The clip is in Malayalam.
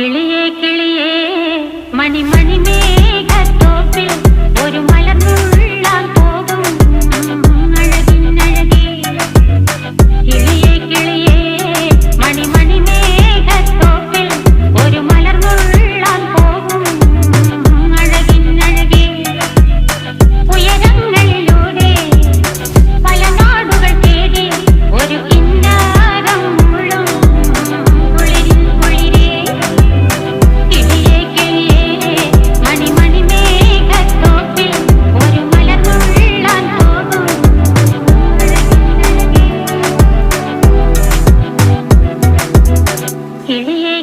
കിളിയേ കിളിയേ മണിമണി മേഘത്തോപ്പിൽ ഒരു മലർന്നുള്ളാൻ പോകും അഴകിനഴകേ. കിളിയേ കിളിയേ മണിമണി മേഘത്തോപ്പിൽ ഒരു മലർന്നുള്ളാൻ പോകും അഴകിനഴകേ. ഉയരങ്ങളിലൂടെ പല നാടുകൾ തേടി ഒരു കിന്നാരം മുള്ളും കുളിരിൻ കുളിരേ. കിളിയേ കിളിയേ മണിമണി മേഘത്തോപ്പിൽ ഒരു മലർന്നുള്ളാൻ പോകും അഴകിനഴകേ. കിളിയേ